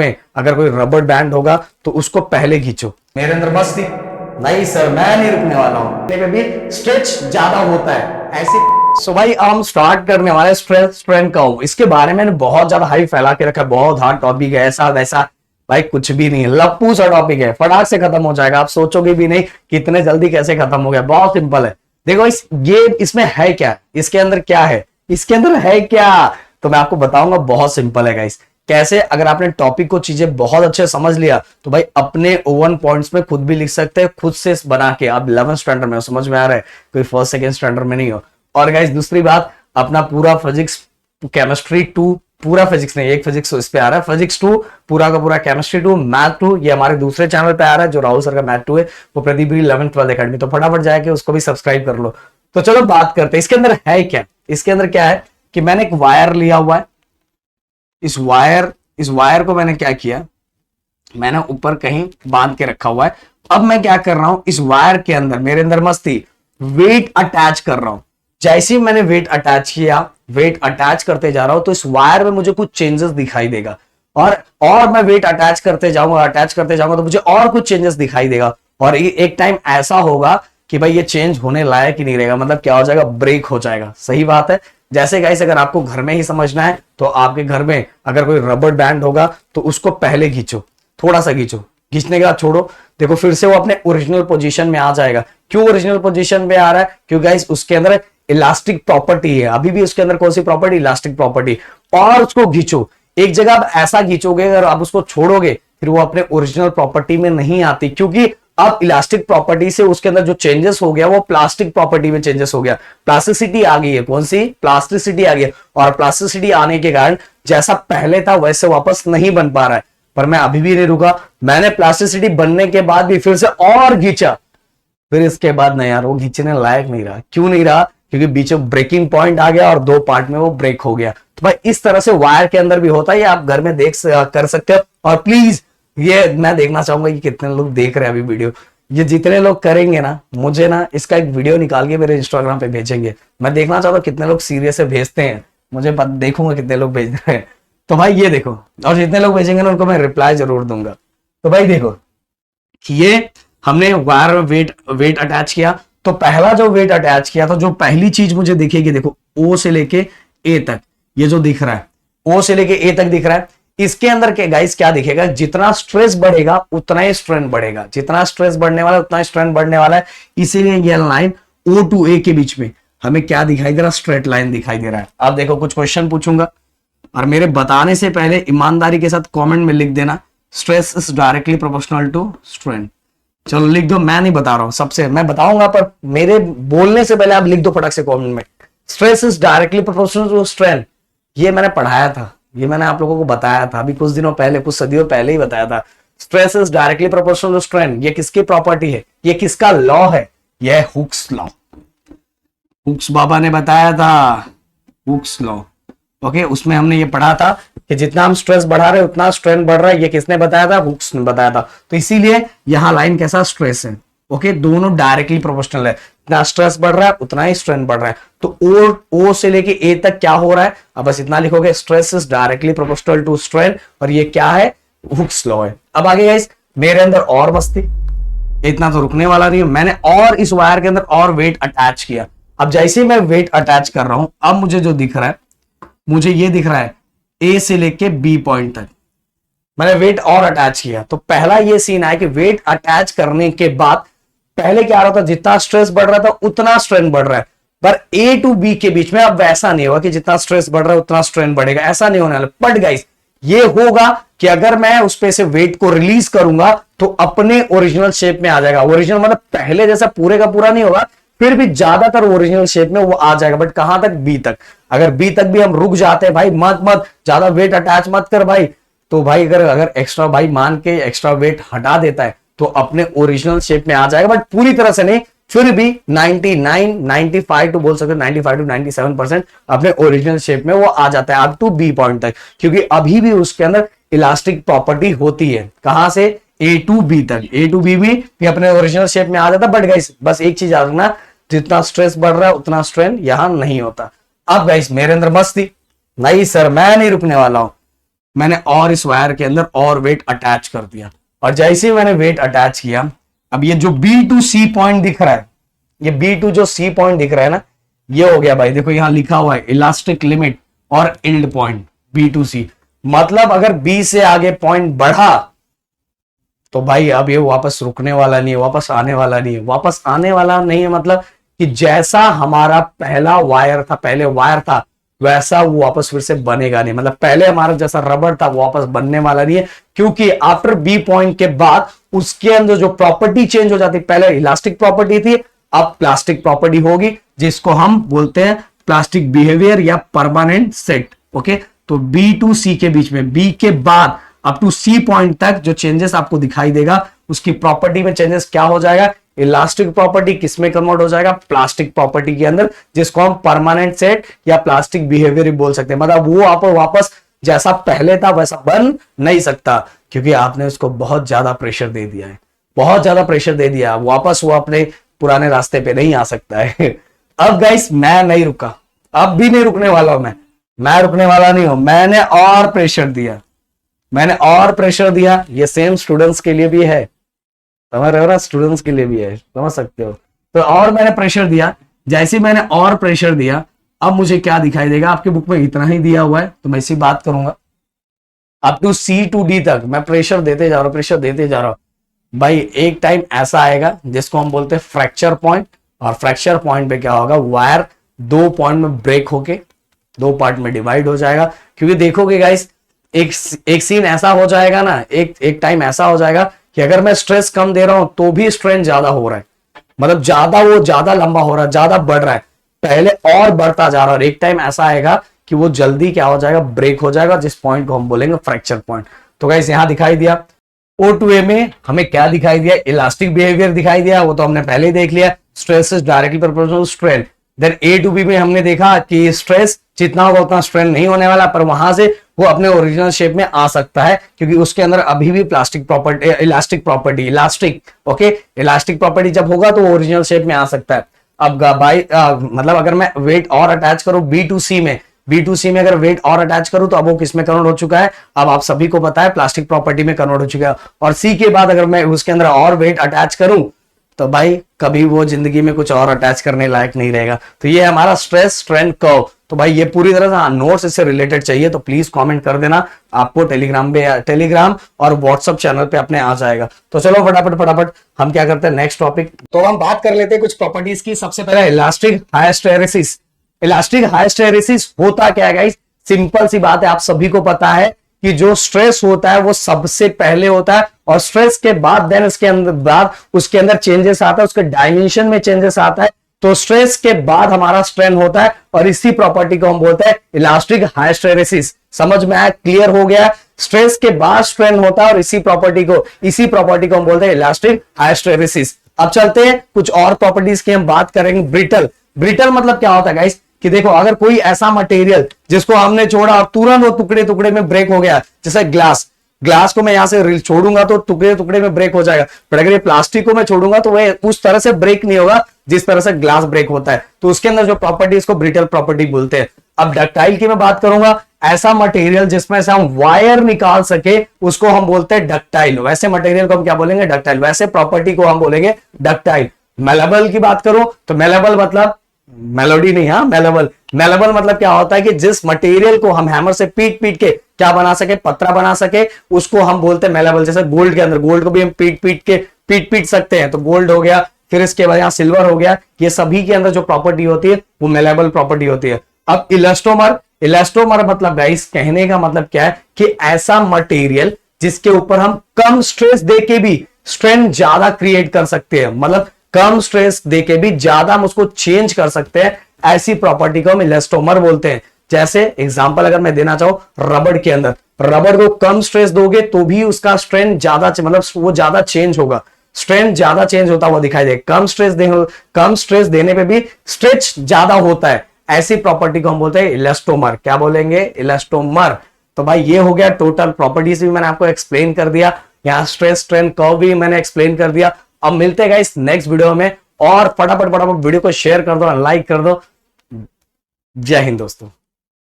में अगर कोई रबर बैंड होगा तो उसको पहले खींचो। मेरे अंदर मस्ती नहीं सर, मैं नहीं रुकने वाला हूँ। भी स्ट्रेच ज्यादा होता है ऐसे। सो भाई हम स्टार्ट करने वाले स्ट्रेच स्ट्रेंथ का। इसके बारे में बहुत ज्यादा हाई फैला के रखा है, बहुत हार्ड टॉपिक है, ऐसा वैसा। भाई कुछ भी नहीं है, लप्पू सा टॉपिक है, फटाक से खत्म हो जाएगा। आप सोचोगे भी नहीं कि इतने जल्दी कैसे खत्म हो गया। बहुत सिंपल है। देखो इसमें है क्या, इसके अंदर क्या है, इसके अंदर है क्या, तो मैं आपको बताऊंगा। बहुत सिंपल है गाइस। कैसे, अगर आपने टॉपिक को चीजें बहुत अच्छे समझ लिया तो भाई अपने ओवन पॉइंट्स में खुद भी लिख सकते हैं, खुद से बना के। आप 11th स्टैंडर्ड में हो, समझ में आ रहा है, कोई फर्स्ट सेकंड स्टैंडर्ड में नहीं हो। और गाइस दूसरी बात, अपना पूरा फिजिक्स केमिस्ट्री 2, पूरा फिजिक्स नहीं, एक फिजिक्स इस पे आ रहा है, फिजिक्स 2 पूरा का पूरा, केमिस्ट्री 2, मैथ 2 ये हमारे दूसरे चैनल पे आ रहा है, जो राहुल सर का मैथ 2 है, वो प्रदीप 11th 12th अकेडमी। तो फटाफट जाके उसको भी सब्सक्राइब कर लो। तो चलो बात करते हैं इसके अंदर है क्या। इसके अंदर क्या है कि मैंने एक वायर लिया हुआ है। इस वायर को मैंने क्या किया, मैंने ऊपर कहीं बांध के रखा हुआ है। अब मैं क्या कर रहा हूं, इस वायर के अंदर मेरे अंदर मस्ती वेट अटैच कर रहा हूं। जैसे ही मैंने वेट अटैच किया, वेट अटैच करते जा रहा हूं, तो इस वायर में मुझे कुछ चेंजेस दिखाई देगा। और मैं वेट अटैच करते जाऊंगा तो मुझे और कुछ चेंजेस दिखाई देगा। और एक टाइम ऐसा होगा कि भाई ये चेंज होने लायक ही नहीं रहेगा, मतलब क्या हो जाएगा, ब्रेक हो जाएगा। सही बात है। जैसे गाइस अगर आपको घर में ही समझना है तो आपके घर में अगर कोई रबर बैंड होगा तो उसको पहले खींचो, थोड़ा सा खींचो, खींचने के बाद छोड़ो, देखो फिर से वो अपने ओरिजिनल पोजीशन में आ जाएगा। क्यों ओरिजिनल पोजीशन में आ रहा है, क्योंकि गाइस उसके अंदर इलास्टिक प्रॉपर्टी है। अभी भी उसके अंदर कौन सी प्रॉपर्टी, इलास्टिक प्रॉपर्टी। और उसको खींचो, एक जगह आप ऐसा खींचोगे, अगर आप उसको छोड़ोगे फिर वो अपने ओरिजिनल प्रॉपर्टी में नहीं आती, क्योंकि अब इलास्टिक प्रॉपर्टी से उसके अंदर जो चेंजेस हो गया वो प्लास्टिक प्रॉपर्टी में चेंजेस हो गया। प्लास्टिसिटी आ गई है, कौन सी, प्लास्टिसिटी आ गई है। और प्लास्टिसिटी आने के कारण जैसा पहले था वैसे वापस नहीं बन पा रहा है। पर मैं अभी भी नहीं रुका, मैंने प्लास्टिसिटी बनने के बाद भी फिर से और खींचा। फिर इसके बाद नहीं यार, वो खींचने लायक नहीं रहा। क्यों नहीं रहा, क्योंकि बीच में ब्रेकिंग पॉइंट आ गया और 2 पार्ट में वो ब्रेक हो गया। तो भाई इस तरह से वायर के अंदर भी होता है, ये आप घर में कर सकते हो। और प्लीज ये मैं देखना चाहूंगा कि कितने लोग देख रहे हैं अभी वीडियो। ये जितने लोग करेंगे ना, मुझे ना इसका एक वीडियो निकाल के मेरे इंस्टाग्राम पे भेजेंगे। मैं देखना चाहता हूँ कितने लोग सीरियस से भेजते हैं, मुझे देखूंगा कितने लोग भेज रहे हैं। तो भाई ये देखो, और जितने लोग भेजेंगे ना उनको मैं रिप्लाई जरूर दूंगा। तो भाई देखो ये हमने वायर में वेट अटैच किया। तो पहला जो वेट अटैच किया था, जो पहली चीज मुझे दिखेगी, देखो ओ से लेके ए तक, ये जो दिख रहा है ओ से लेके ए तक दिख रहा है। इसके अंदर के गाइस क्या दिखेगा, जितना स्ट्रेस बढ़ेगा उतना ही स्ट्रेंथ बढ़ेगा, जितना स्ट्रेस बढ़ने वाला है उतना ही स्ट्रेंथ बढ़ने वाला है। इसीलिए ये लाइन ओ टू ए के बीच में हमें क्या दिखाई दे रहा है, स्ट्रेट लाइन दिखाई दे रहा है। आप देखो कुछ क्वेश्चन पूछूंगा और मेरे बताने से पहले ईमानदारी के साथ कमेंट में लिख देना, stress is directly proportional to strength. चलो लिख दो, मैं नहीं बता रहा हूं, सबसे मैं बताऊंगा, पर मेरे बोलने से पहले आप लिख दो फटाक से कमेंट में, stress is directly proportional to strength. ये मैंने पढ़ाया था, ये मैंने आप लोगों को बताया था अभी कुछ दिनों पहले, कुछ सदियों पहले ही बताया था। Stress is directly proportional to strength. ये किसकी प्रॉपर्टी है, ये किसका लॉ है, ये है हुक्स लॉ। हुक्स बाबा ने बताया था, हुक्स लॉ। ओके, उसमें हमने ये पढ़ा था कि जितना हम स्ट्रेस बढ़ा रहे हैं उतना स्ट्रेंथ बढ़ रहा है। ये किसने बताया था, हुक्स ने बताया था। तो इसीलिए यहां लाइन कैसा, स्ट्रेस है। ओके, दोनों डायरेक्टली प्रोपोर्शनल है, जितना स्ट्रेस बढ़ रहा है उतना ही स्ट्रेंथ बढ़ रहा है। तो ओ से लेके ए तक क्या हो रहा है, अब बस इतना लिखोगे, stress is directly proportional to strength, और ये क्या है, हुक्स लॉ है। अब आगे गाइस मेरे अंदर और मस्ती, इतना तो रुकने वाला नहीं है। मैंने और इस वायर के अंदर और वेट अटैच किया। अब जैसे मैं वेट अटैच कर रहा हूं, अब मुझे जो दिख रहा है, मुझे ये दिख रहा है ए से लेके बी पॉइंट तक मैंने वेट और अटैच किया। तो पहला ये सीन है कि वेट अटैच करने के बाद पहले क्या रहा था, जितना स्ट्रेस बढ़ रहा था उतना स्ट्रेंथ बढ़ रहा है। पर ए टू बी के बीच में अब वैसा नहीं होगा कि जितना स्ट्रेस बढ़ रहा है उतना स्ट्रेंथ बढ़ेगा, ऐसा नहीं होने वाला। बट गाइस ये होगा कि अगर मैं उस पे से वेट को रिलीज करूंगा तो अपने ओरिजिनल शेप में आ जाएगा। ओरिजिनल मतलब पहले जैसा पूरे का पूरा नहीं होगा, फिर भी ज्यादातर ओरिजिनल शेप में वो आ जाएगा। बट कहां तक, बी तक। अगर बी तक भी हम रुक जाते हैं, भाई मत ज्यादा वेट अटैच मत कर भाई, तो भाई अगर एक्स्ट्रा भाई मान के एक्स्ट्रा वेट हटा देता है तो अपने ओरिजिनल शेप में आ जाएगा। बट पूरी तरह से नहीं, फिर भी 99, 95 टू बोल सकते 95 टू 97% अपने ओरिजिनल शेप में वो आ जाता है, अप टू बी पॉइंट तक। क्योंकि अभी भी उसके अंदर इलास्टिक प्रॉपर्टी होती है। कहां से, ए टू बी तक। ए टू बी भी अपने ओरिजिनल शेप में आ जाता है। बट गाइस बस एक चीज याद रखना, जितना स्ट्रेस बढ़ रहा है उतना स्ट्रेंथ यहां नहीं होता। अब गाइस मेरे अंदर मस्ती नहीं सर, मैं नहीं रुकने वाला हूं। मैंने और इस वायर के अंदर और वेट अटैच कर दिया, और जैसे ही मैंने वेट अटैच किया, अब ये जो B2C पॉइंट दिख रहा है, ये B2 जो C पॉइंट दिख रहा है ना, ये हो गया भाई, देखो यहां लिखा हुआ है इलास्टिक लिमिट और यील्ड पॉइंट B2C। मतलब अगर B से आगे पॉइंट बढ़ा तो भाई अब ये वापस रुकने वाला नहीं है, वापस आने वाला नहीं है। वापस आने वाला नहीं है मतलब कि जैसा हमारा पहला वायर था, पहले वायर था, वैसा वो वापस फिर से बनेगा नहीं। मतलब पहले हमारा जैसा रबर था वो वापस बनने वाला नहीं है, क्योंकि आफ्टर बी पॉइंट के बाद उसके अंदर जो प्रॉपर्टी चेंज हो जाती, पहले इलास्टिक प्रॉपर्टी थी, अब प्लास्टिक प्रॉपर्टी होगी, जिसको हम बोलते हैं प्लास्टिक बिहेवियर या परमानेंट सेट। ओके, तो बी टू सी के बीच में, बी के बाद अप टू सी पॉइंट तक जो चेंजेस आपको दिखाई देगा, उसकी प्रॉपर्टी में चेंजेस क्या हो जाएगा, इलास्टिक प्रॉपर्टी किस में कन्वर्ट हो जाएगा, प्लास्टिक प्रॉपर्टी के अंदर, जिसको हम परमानेंट सेट या प्लास्टिक बिहेवियर बोल सकते हैं। मतलब वो आप वापस जैसा पहले था वैसा बन नहीं सकता, क्योंकि आपने उसको बहुत ज्यादा प्रेशर दे दिया है, बहुत ज्यादा प्रेशर दे दिया, वापस वो अपने पुराने रास्ते पे नहीं आ सकता है। अब गाइस मैं नहीं रुका, अब भी नहीं रुकने वाला हूं, मैं रुकने वाला नहीं हूं। मैंने और प्रेशर दिया, मैंने और प्रेशर दिया। ये सेम स्टूडेंट्स के लिए भी है, समझ रहे हो ना, स्टूडेंट्स के लिए भी है, समझ सकते हो। तो और मैंने प्रेशर दिया, जैसे मैंने और प्रेशर दिया, अब मुझे क्या दिखाई देगा, आपके बुक में इतना ही दिया हुआ है तो मैं इसी बात करूंगा, up to C to D तक मैं प्रेशर देते जा रहा हूं, प्रेशर देते जा रहा हूं। भाई एक टाइम ऐसा आएगा जिसको हम बोलते हैं फ्रैक्चर पॉइंट, और फ्रैक्चर पॉइंट पे क्या होगा, वायर दो पॉइंट में ब्रेक होके दो पार्ट में डिवाइड हो जाएगा। क्योंकि देखोगे गाइस, एक सीन ऐसा हो जाएगा ना, एक टाइम ऐसा हो जाएगा कि अगर मैं स्ट्रेस कम दे रहा हूं तो भी स्ट्रेन ज्यादा हो रहा है, मतलब ज्यादा लंबा हो रहा है, ज्यादा बढ़ रहा है, पहले और बढ़ता जा रहा है, और एक टाइम ऐसा आएगा कि वो जल्दी क्या हो जाएगा, ब्रेक हो जाएगा, जिस पॉइंट को हम बोलेंगे फ्रैक्चर पॉइंट। तो गाइस यहां दिखाई दिया O2A में हमें क्या दिखाई दिया, इलास्टिक बिहेवियर दिखाई दिया, वो तो हमने पहले ही देख लिया, stress is directly proportional strain. Then A to B में हमने देखा कि स्ट्रेस जितना होगा उतना स्ट्रेन नहीं होने वाला, पर वहां से वो अपने ओरिजिनल शेप में आ सकता है, क्योंकि उसके अंदर अभी भी plastic property, elastic property, okay, elastic property जब होगा तो ओरिजिनल शेप में आ सकता है। अब भाई मतलब अगर मैं वेट और अटैच करूं B2C में अगर वेट और अटैच करूं तो अब वो किस में कन्वर्ट हो चुका है, अब आप सभी को पता है प्लास्टिक प्रॉपर्टी में कन्वर्ट हो चुका है। और C के बाद अगर मैं उसके अंदर और वेट अटैच करूं तो भाई कभी वो जिंदगी में कुछ और अटैच करने लायक नहीं रहेगा। तो ये हमारा स्ट्रेस स्ट्रेन कर्व। तो भाई ये पूरी तरह से नोट्स इससे रिलेटेड चाहिए तो प्लीज कमेंट कर देना, आपको टेलीग्राम और व्हाट्सएप चैनल पे अपने आ जाएगा। तो चलो फटाफट हम क्या करते हैं, नेक्स्ट टॉपिक। तो हम बात कर लेते हैं कुछ प्रॉपर्टीज की। सबसे पहले इलास्टिक हाइस्टेरेसिस। इलास्टिक हाइस्टेरेसिस होता क्या है गाइस, सिंपल सी बात है, आप सभी को पता है कि जो स्ट्रेस होता है वो सबसे पहले होता है, और स्ट्रेस के बाद देन उसके अंदर चेंजेस आता है, उसके डायमेंशन में चेंजेस आता है। तो स्ट्रेस के बाद हमारा स्ट्रेन होता है, और इसी प्रॉपर्टी को हम बोलते हैं इलास्टिक हाइस्टेरेसिस। समझ में आया, क्लियर हो गया, स्ट्रेस के बाद स्ट्रेन होता है, और इसी प्रॉपर्टी को हम बोलते हैं इलास्टिक हाइस्टेरेसिस। अब चलते हैं कुछ और प्रॉपर्टीज की हम बात करेंगे। ब्रिटल मतलब क्या होता है गाइस, कि देखो अगर कोई ऐसा मटेरियल जिसको हमने छोड़ा और तुरंत वो टुकड़े टुकड़े में ब्रेक हो गया, जैसे ग्लास को मैं यहां से छोड़ूंगा तो टुकड़े टुकड़े में ब्रेक हो जाएगा, पर अगर ये प्लास्टिक को मैं छोड़ूंगा तो वह उस तरह से ब्रेक नहीं होगा जिस तरह से ग्लास ब्रेक होता है। तो उसके अंदर जो प्रॉपर्टी, इसको ब्रिटल प्रॉपर्टी बोलते हैं। अब डक्टाइल की मैं बात करूंगा, ऐसा मटेरियल जिसमें से हम वायर निकाल सके उसको हम बोलते हैं डक्टाइल। वैसे मटेरियल को हम क्या बोलेंगे, डक्टाइल। वैसे प्रॉपर्टी को हम बोलेंगे डक्टाइल। मेलेबल की बात करूं तो मेलेबल मतलब मेलोडी नहीं, हाँ मेलेबल मतलब क्या होता है कि जिस मटेरियल को हम हैमर से पीट के क्या बना सके, पत्रा बना सके, उसको हम बोलते हैं मेलेबल। जैसे गोल्ड के अंदर, गोल्ड को भी हम पीट सकते हैं, तो गोल्ड हो गया, फिर इसके बाद यहाँ सिल्वर हो गया, ये सभी के अंदर जो प्रॉपर्टी होती है वो मेलेबल प्रॉपर्टी होती है। अब इलास्टोमर मतलब गाइस, कहने का मतलब क्या है कि ऐसा मटेरियल जिसके ऊपर हम कम स्ट्रेस देके भी स्ट्रेन ज्यादा क्रिएट कर सकते हैं, मतलब कम स्ट्रेस देके भी ज्यादा हम उसको चेंज कर सकते हैं, ऐसी प्रॉपर्टी को हम इलास्टोमर बोलते हैं। जैसे एग्जांपल अगर मैं देना चाहूं, रबड़ के अंदर, रबड़ को कम स्ट्रेस दोगे तो भी उसका स्ट्रेन ज्यादा, मतलब वो ज्यादा चेंज होगा, स्ट्रेन ज्यादा चेंज होता हुआ दिखाई देगा। कम स्ट्रेस देने पे भी स्ट्रेच ज्यादा होता है, ऐसी प्रॉपर्टी को हम बोलते हैं इलास्टोमर। क्या बोलेंगे, इलास्टोमर। तो भाई ये हो गया टोटल प्रॉपर्टीज भी मैंने आपको एक्सप्लेन कर दिया, यहाँ स्ट्रेस स्ट्रेन कर्व भी मैंने एक्सप्लेन कर दिया। अब मिलते हैं गाइस नेक्स्ट वीडियो में, और फटाफट वीडियो को शेयर कर दो, लाइक कर दो। जय हिंद दोस्तों।